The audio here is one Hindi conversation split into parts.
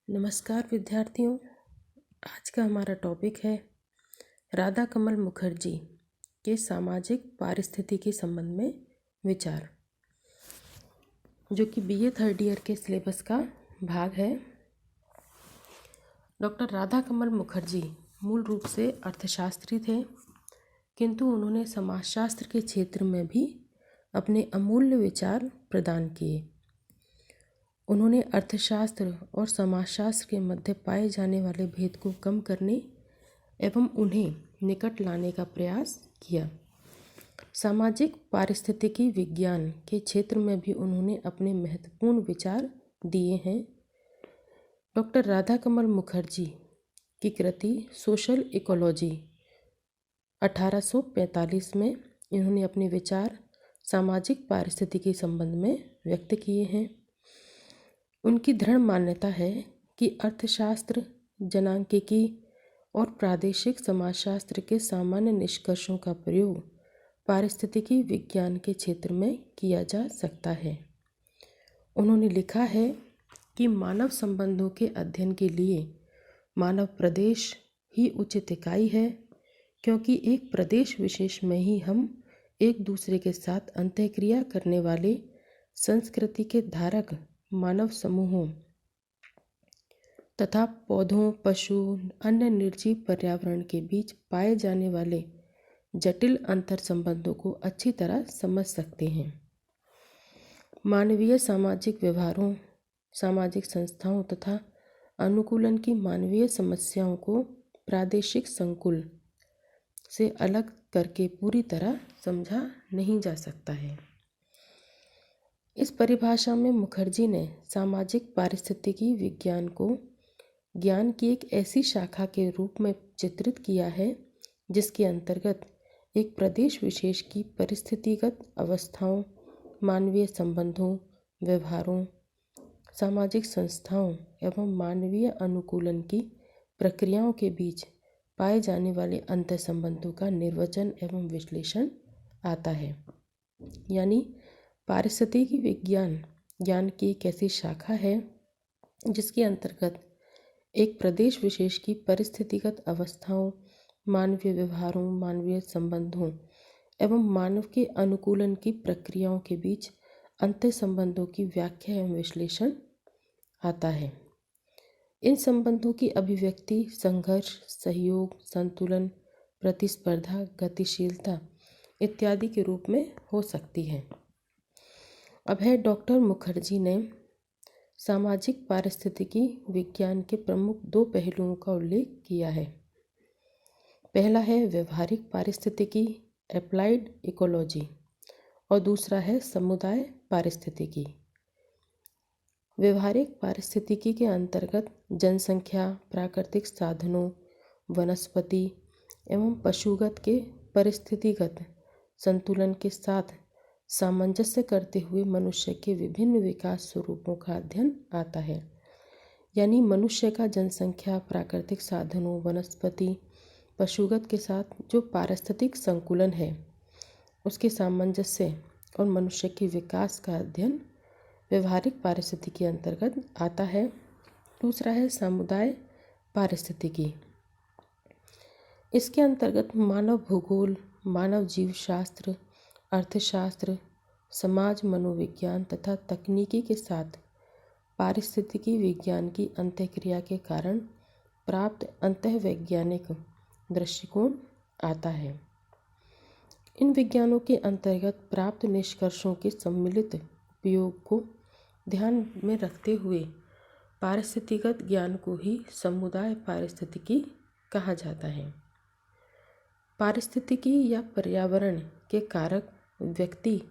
नमस्कार विद्यार्थियों। आज का हमारा टॉपिक है राधा कमल मुखर्जी के सामाजिक पारिस्थितिकी संबंध में विचार, जो कि बीए थर्ड ईयर के सिलेबस का भाग है। डॉक्टर राधा कमल मुखर्जी मूल रूप से अर्थशास्त्री थे, किंतु उन्होंने समाजशास्त्र के क्षेत्र में भी अपने अमूल्य विचार प्रदान किए। उन्होंने अर्थशास्त्र और समाजशास्त्र के मध्य पाए जाने वाले भेद को कम करने एवं उन्हें निकट लाने का प्रयास किया। सामाजिक पारिस्थितिकी विज्ञान के क्षेत्र में भी उन्होंने अपने महत्वपूर्ण विचार दिए हैं। डॉक्टर राधा कमल मुखर्जी की कृति सोशल इकोलॉजी 1845 में इन्होंने अपने विचार सामाजिक पारिस्थितिकी संबंध में व्यक्त किए हैं। उनकी दृढ़ मान्यता है कि अर्थशास्त्र, जनांकिकी और प्रादेशिक समाजशास्त्र के सामान्य निष्कर्षों का प्रयोग पारिस्थितिकी विज्ञान के क्षेत्र में किया जा सकता है। उन्होंने लिखा है कि मानव संबंधों के अध्ययन के लिए मानव प्रदेश ही उचित इकाई है, क्योंकि एक प्रदेश विशेष में ही हम एक दूसरे के साथ अंतःक्रिया करने वाले संस्कृति के धारक मानव समूहों तथा पौधों, पशु, अन्य निर्जीव पर्यावरण के बीच पाए जाने वाले जटिल अंतर संबंधों को अच्छी तरह समझ सकते हैं। मानवीय सामाजिक व्यवहारों, सामाजिक संस्थाओं तथा अनुकूलन की मानवीय समस्याओं को प्रादेशिक संकुल से अलग करके पूरी तरह समझा नहीं जा सकता है। इस परिभाषा में मुखर्जी ने सामाजिक पारिस्थितिकी विज्ञान को ज्ञान की एक ऐसी शाखा के रूप में चित्रित किया है जिसके अंतर्गत एक प्रदेश विशेष की परिस्थितिगत अवस्थाओं, मानवीय संबंधों, व्यवहारों, सामाजिक संस्थाओं एवं मानवीय अनुकूलन की प्रक्रियाओं के बीच पाए जाने वाले अंतर संबंधों का निर्वचन एवं विश्लेषण आता है। यानी पारिस्थितिकी विज्ञान ज्ञान की एक ऐसी शाखा है जिसके अंतर्गत एक प्रदेश विशेष की परिस्थितिगत अवस्थाओं, मानवीय व्यवहारों, मानवीय संबंधों एवं मानव के अनुकूलन की प्रक्रियाओं के बीच अंतर संबंधों की व्याख्या एवं विश्लेषण आता है। इन संबंधों की अभिव्यक्ति संघर्ष, सहयोग, संतुलन, प्रतिस्पर्धा, गतिशीलता इत्यादि के रूप में हो सकती है। अब है डॉक्टर मुखर्जी ने सामाजिक पारिस्थितिकी विज्ञान के प्रमुख दो पहलुओं का उल्लेख किया है। पहला है व्यवहारिक पारिस्थितिकी, एप्लाइड इकोलॉजी, और दूसरा है समुदाय पारिस्थितिकी। व्यवहारिक पारिस्थितिकी के अंतर्गत जनसंख्या, प्राकृतिक साधनों, वनस्पति एवं पशुगत के परिस्थितिगत संतुलन के साथ सामंजस्य करते हुए मनुष्य के विभिन्न विकास स्वरूपों का अध्ययन आता है। यानी मनुष्य का जनसंख्या, प्राकृतिक साधनों, वनस्पति, पशुगत के साथ जो पारिस्थितिक संकुलन है उसके सामंजस्य और मनुष्य के विकास का अध्ययन व्यवहारिक पारिस्थितिकी के अंतर्गत आता है। दूसरा है समुदाय पारिस्थितिकी। इसके अंतर्गत मानव भूगोल, मानव जीवशास्त्र, अर्थशास्त्र, समाज मनोविज्ञान तथा तकनीकी के साथ पारिस्थितिकी विज्ञान की अंतःक्रिया के कारण प्राप्त अंतःवैज्ञानिक दृष्टिकोण आता है। इन विज्ञानों के अंतर्गत प्राप्त निष्कर्षों के सम्मिलित उपयोग को ध्यान में रखते हुए पारिस्थितिगत ज्ञान को ही समुदाय पारिस्थितिकी कहा जाता है। पारिस्थितिकी या पर्यावरण के कारक व्यक्ति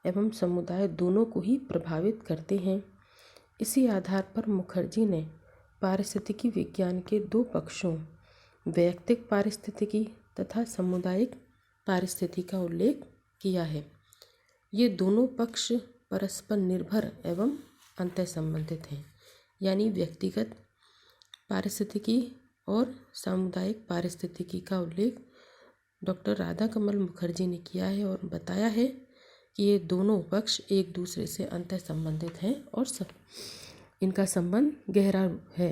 एवं समुदाय दोनों को ही प्रभावित करते हैं। इसी आधार पर मुखर्जी ने पारिस्थितिकी विज्ञान के दो पक्षों, वैयक्तिक पारिस्थितिकी तथा सामुदायिक पारिस्थितिकी का उल्लेख किया है। ये दोनों पक्ष परस्पर निर्भर एवं अंतर संबंधित हैं। यानी व्यक्तिगत पारिस्थितिकी और सामुदायिक पारिस्थितिकी का उल्लेख डॉक्टर राधा कमल मुखर्जी ने किया है और बताया है कि ये दोनों पक्ष एक दूसरे से अंतर संबंधित हैं और इनका संबंध गहरा है।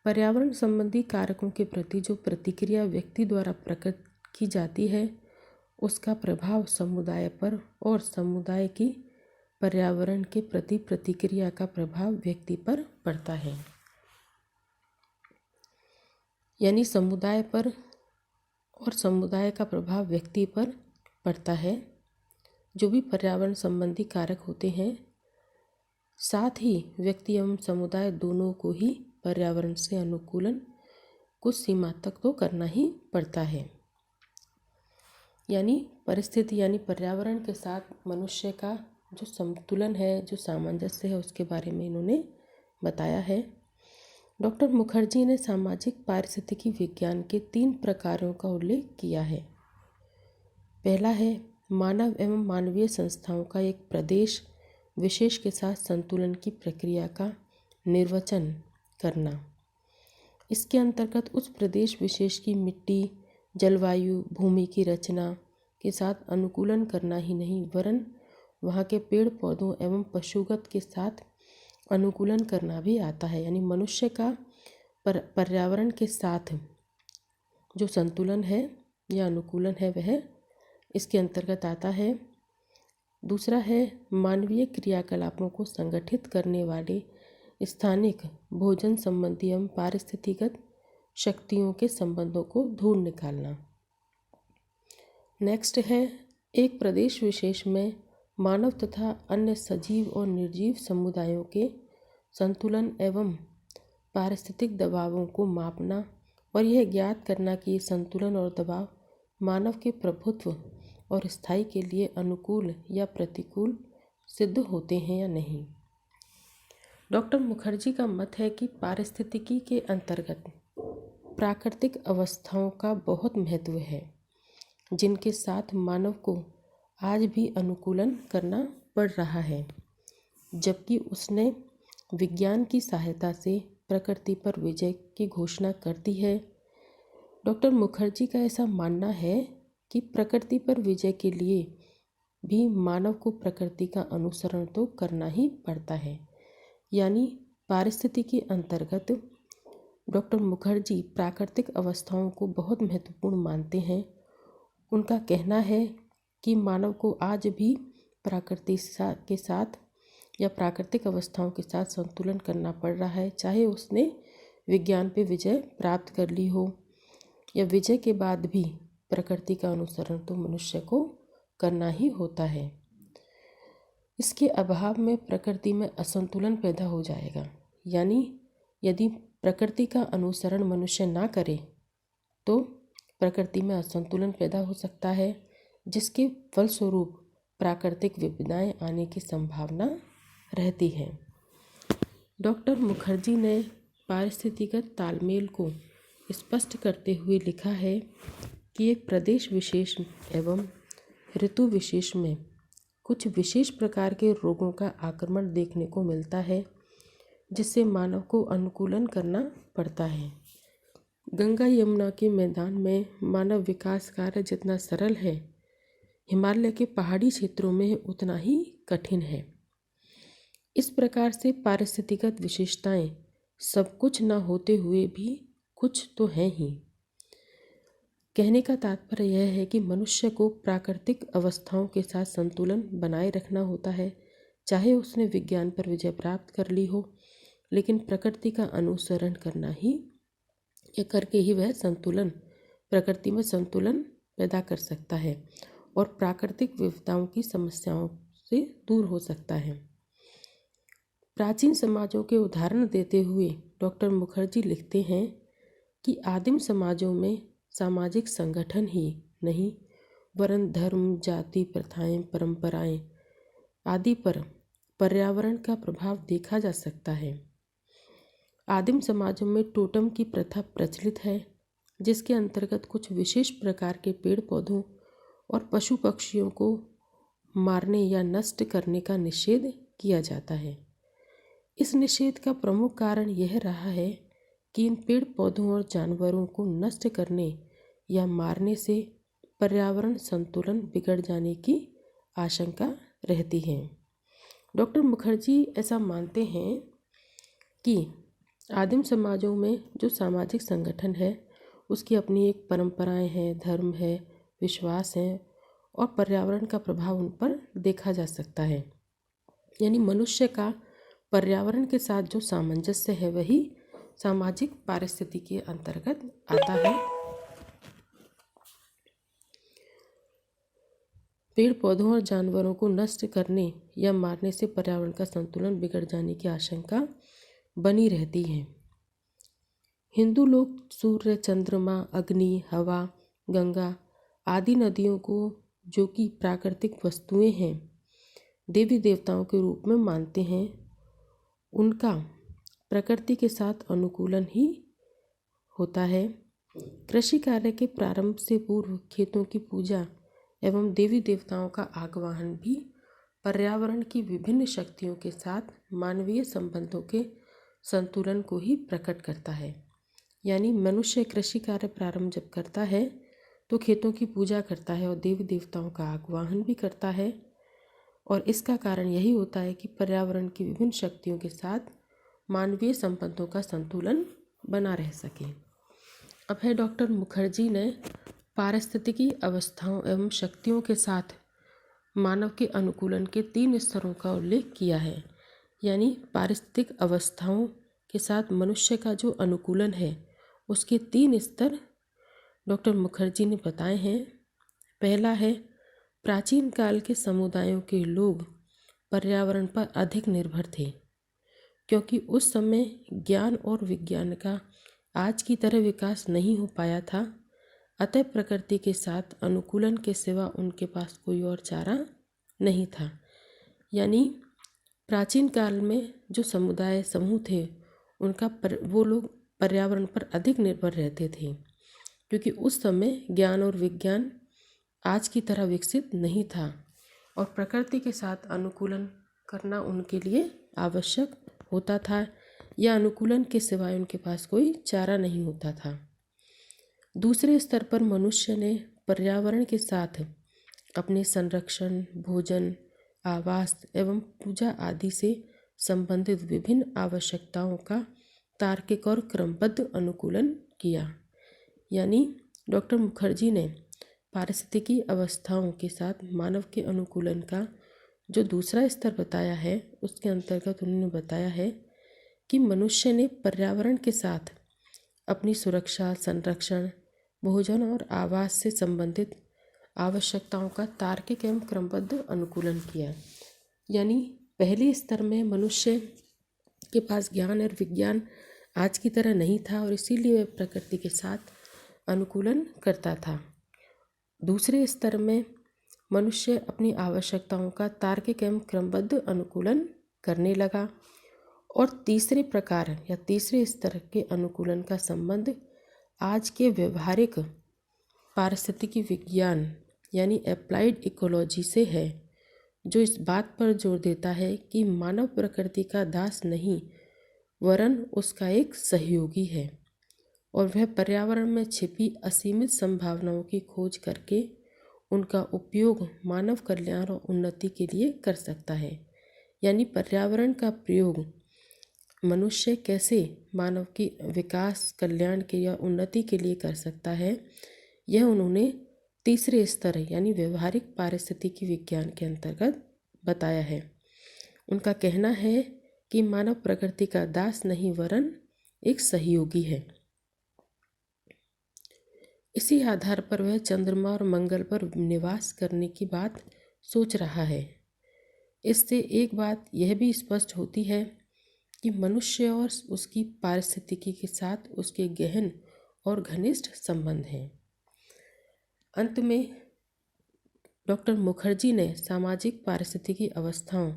पर्यावरण संबंधी कारकों के प्रति जो प्रतिक्रिया व्यक्ति द्वारा प्रकट की जाती है उसका प्रभाव समुदाय पर और समुदाय की पर्यावरण के प्रति प्रतिक्रिया का प्रभाव व्यक्ति पर पड़ता है। यानी समुदाय पर और समुदाय का प्रभाव व्यक्ति पर पड़ता है। जो भी पर्यावरण संबंधी कारक होते हैं, साथ ही व्यक्ति एवं समुदाय दोनों को ही पर्यावरण से अनुकूलन कुछ सीमा तक तो करना ही पड़ता है। यानी परिस्थिति यानी पर्यावरण के साथ मनुष्य का जो संतुलन है, जो सामंजस्य है, उसके बारे में इन्होंने बताया है। डॉक्टर मुखर्जी ने सामाजिक पारिस्थितिकी विज्ञान के 3 प्रकारों का उल्लेख किया है। पहला है मानव एवं मानवीय संस्थाओं का एक प्रदेश विशेष के साथ संतुलन की प्रक्रिया का निर्वचन करना। इसके अंतर्गत उस प्रदेश विशेष की मिट्टी, जलवायु, भूमि की रचना के साथ अनुकूलन करना ही नहीं वरन वहाँ के पेड़ पौधों एवं पशुगत के साथ अनुकूलन करना भी आता है। यानी मनुष्य का पर्यावरण के साथ जो संतुलन है या अनुकूलन है वह इसके अंतर्गत आता है। दूसरा है मानवीय क्रियाकलापों को संगठित करने वाले स्थानिक भोजन संबंधी एवं पारिस्थितिगत शक्तियों के संबंधों को ढूंढ निकालना। नेक्स्ट है एक प्रदेश विशेष में मानव तथा अन्य सजीव और निर्जीव समुदायों के संतुलन एवं पारिस्थितिक दबावों को मापना और यह ज्ञात करना कि ये संतुलन और दबाव मानव के प्रभुत्व और स्थायी के लिए अनुकूल या प्रतिकूल सिद्ध होते हैं या नहीं। डॉक्टर मुखर्जी का मत है कि पारिस्थितिकी के अंतर्गत प्राकृतिक अवस्थाओं का बहुत महत्व है जिनके साथ मानव को आज भी अनुकूलन करना पड़ रहा है, जबकि उसने विज्ञान की सहायता से प्रकृति पर विजय की घोषणा कर दी है। डॉक्टर मुखर्जी का ऐसा मानना है कि प्रकृति पर विजय के लिए भी मानव को प्रकृति का अनुसरण तो करना ही पड़ता है। यानी पारिस्थितिकी के अंतर्गत डॉक्टर मुखर्जी प्राकृतिक अवस्थाओं को बहुत महत्वपूर्ण मानते हैं। उनका कहना है कि मानव को आज भी प्रकृति के साथ या प्राकृतिक अवस्थाओं के साथ संतुलन करना पड़ रहा है, चाहे उसने विज्ञान पे विजय प्राप्त कर ली हो या विजय के बाद भी प्रकृति का अनुसरण तो मनुष्य को करना ही होता है। इसके अभाव में प्रकृति में असंतुलन पैदा हो जाएगा। यानी यदि प्रकृति का अनुसरण मनुष्य ना करे तो प्रकृति में असंतुलन पैदा हो सकता है, जिसके फलस्वरूप प्राकृतिक विपदाएं आने की संभावना रहती है। डॉक्टर मुखर्जी ने पारिस्थितिगत तालमेल को स्पष्ट करते हुए लिखा है कि एक प्रदेश विशेष एवं ऋतु विशेष में कुछ विशेष प्रकार के रोगों का आक्रमण देखने को मिलता है, जिससे मानव को अनुकूलन करना पड़ता है। गंगा यमुना के मैदान में मानव विकास कार्य जितना सरल है, हिमालय के पहाड़ी क्षेत्रों में उतना ही कठिन है। इस प्रकार से पारिस्थितिगत विशेषताएं सब कुछ न होते हुए भी कुछ तो हैं ही। कहने का तात्पर्य यह है कि मनुष्य को प्राकृतिक अवस्थाओं के साथ संतुलन बनाए रखना होता है, चाहे उसने विज्ञान पर विजय प्राप्त कर ली हो, लेकिन प्रकृति का अनुसरण करके ही वह संतुलन प्रकृति में संतुलन पैदा कर सकता है और प्राकृतिक विविधताओं की समस्याओं से दूर हो सकता है। प्राचीन समाजों के उदाहरण देते हुए डॉक्टर मुखर्जी लिखते हैं कि आदिम समाजों में सामाजिक संगठन ही नहीं वरन धर्म, जाति, प्रथाएं, परंपराएं आदि पर पर्यावरण का प्रभाव देखा जा सकता है। आदिम समाजों में टोटम की प्रथा प्रचलित है, जिसके अंतर्गत कुछ विशेष प्रकार के पेड़ पौधों और पशु पक्षियों को मारने या नष्ट करने का निषेध किया जाता है। इस निषेध का प्रमुख कारण यह रहा है कि इन पेड़ पौधों और जानवरों को नष्ट करने या मारने से पर्यावरण संतुलन बिगड़ जाने की आशंका रहती है। डॉक्टर मुखर्जी ऐसा मानते हैं कि आदिम समाजों में जो सामाजिक संगठन है उसकी अपनी एक परंपराएं हैं, धर्म है, विश्वास हैं और पर्यावरण का प्रभाव उन पर देखा जा सकता है। यानी मनुष्य का पर्यावरण के साथ जो सामंजस्य है वही सामाजिक पारिस्थितिकी के अंतर्गत आता है। पेड़ पौधों और जानवरों को नष्ट करने या मारने से पर्यावरण का संतुलन बिगड़ जाने की आशंका बनी रहती है। हिंदू लोग सूर्य, चंद्रमा, अग्नि, हवा, गंगा आदि नदियों को, जो कि प्राकृतिक वस्तुएं हैं, देवी देवताओं के रूप में मानते हैं। उनका प्रकृति के साथ अनुकूलन ही होता है। कृषि कार्य के प्रारंभ से पूर्व खेतों की पूजा एवं देवी देवताओं का आगवाहन भी पर्यावरण की विभिन्न शक्तियों के साथ मानवीय संबंधों के संतुलन को ही प्रकट करता है। यानी मनुष्य कृषि कार्य प्रारंभ जब करता है तो खेतों की पूजा करता है और देवी देवताओं का आगवाहन भी करता है, और इसका कारण यही होता है कि पर्यावरण की विभिन्न शक्तियों के साथ मानवीय संबंधों का संतुलन बना रह सके। अब है डॉक्टर मुखर्जी ने पारिस्थितिकी अवस्थाओं एवं शक्तियों के साथ मानव के अनुकूलन के 3 स्तरों का उल्लेख किया है। यानी पारिस्थितिक अवस्थाओं के साथ मनुष्य का जो अनुकूलन है उसके 3 स्तर डॉक्टर मुखर्जी ने बताए हैं। पहला है, प्राचीन काल के समुदायों के लोग पर्यावरण पर अधिक निर्भर थे, क्योंकि उस समय ज्ञान और विज्ञान का आज की तरह विकास नहीं हो पाया था। अतः प्रकृति के साथ अनुकूलन के सिवा उनके पास कोई और चारा नहीं था। यानी प्राचीन काल में जो समुदाय समूह थे वो लोग पर्यावरण पर अधिक निर्भर रहते थे, क्योंकि उस समय ज्ञान और विज्ञान आज की तरह विकसित नहीं था और प्रकृति के साथ अनुकूलन करना उनके लिए आवश्यक होता था, या अनुकूलन के सिवाय उनके पास कोई चारा नहीं होता था। दूसरे स्तर पर मनुष्य ने पर्यावरण के साथ अपने संरक्षण, भोजन, आवास एवं पूजा आदि से संबंधित विभिन्न आवश्यकताओं का तार्किक और क्रमबद्ध अनुकूलन किया। यानी डॉक्टर मुखर्जी ने पारिस्थितिकी अवस्थाओं के साथ मानव के अनुकूलन का जो दूसरा स्तर बताया है उसके अंतर्गत उन्होंने बताया है कि मनुष्य ने पर्यावरण के साथ अपनी सुरक्षा, संरक्षण, भोजन और आवास से संबंधित आवश्यकताओं का तार्किक एवं क्रमबद्ध अनुकूलन किया। यानी पहले स्तर में मनुष्य के पास ज्ञान और विज्ञान आज की तरह नहीं था और इसीलिए वह प्रकृति के साथ अनुकूलन करता था। दूसरे स्तर में मनुष्य अपनी आवश्यकताओं का तार्किक एवं क्रमबद्ध अनुकूलन करने लगा, और तीसरे प्रकार या तीसरे स्तर के अनुकूलन का संबंध आज के व्यवहारिक पारिस्थितिकी विज्ञान यानी एप्लाइड इकोलॉजी से है, जो इस बात पर जोर देता है कि मानव प्रकृति का दास नहीं वरन उसका एक सहयोगी है, और वह पर्यावरण में छिपी असीमित संभावनाओं की खोज करके उनका उपयोग मानव कल्याण और उन्नति के लिए कर सकता है। यानी पर्यावरण का प्रयोग मनुष्य कैसे मानव की विकास, कल्याण के या उन्नति के लिए कर सकता है, यह उन्होंने तीसरे स्तर यानी व्यवहारिक पारिस्थितिकी विज्ञान के अंतर्गत बताया है। उनका कहना है कि मानव प्रकृति का दास नहीं वरन एक सहयोगी है। इसी आधार पर वह चंद्रमा और मंगल पर निवास करने की बात सोच रहा है। इससे एक बात यह भी स्पष्ट होती है कि मनुष्य और उसकी पारिस्थितिकी के साथ उसके गहन और घनिष्ठ संबंध हैं। अंत में डॉक्टर मुखर्जी ने सामाजिक पारिस्थितिकी अवस्थाओं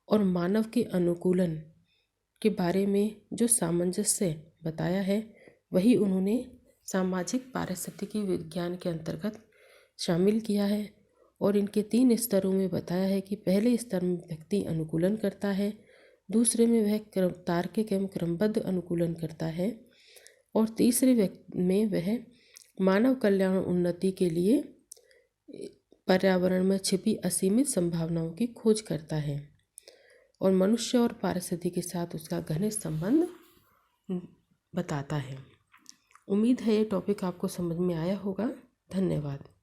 और मानव के अनुकूलन के बारे में जो सामंजस्य बताया है वही उन्होंने सामाजिक पारिस्थितिकी विज्ञान के अंतर्गत शामिल किया है, और इनके 3 स्तरों में बताया है कि पहले स्तर में व्यक्ति अनुकूलन करता है, दूसरे में वह तार्किक एवं क्रमबद्ध अनुकूलन करता है, और तीसरे में वह मानव कल्याण और उन्नति के लिए पर्यावरण में छिपी असीमित संभावनाओं की खोज करता है। और मनुष्य और पारिस्थितिकी के साथ उसका घनिष्ठ संबंध बताता है। उम्मीद है ये टॉपिक आपको समझ में आया होगा। धन्यवाद।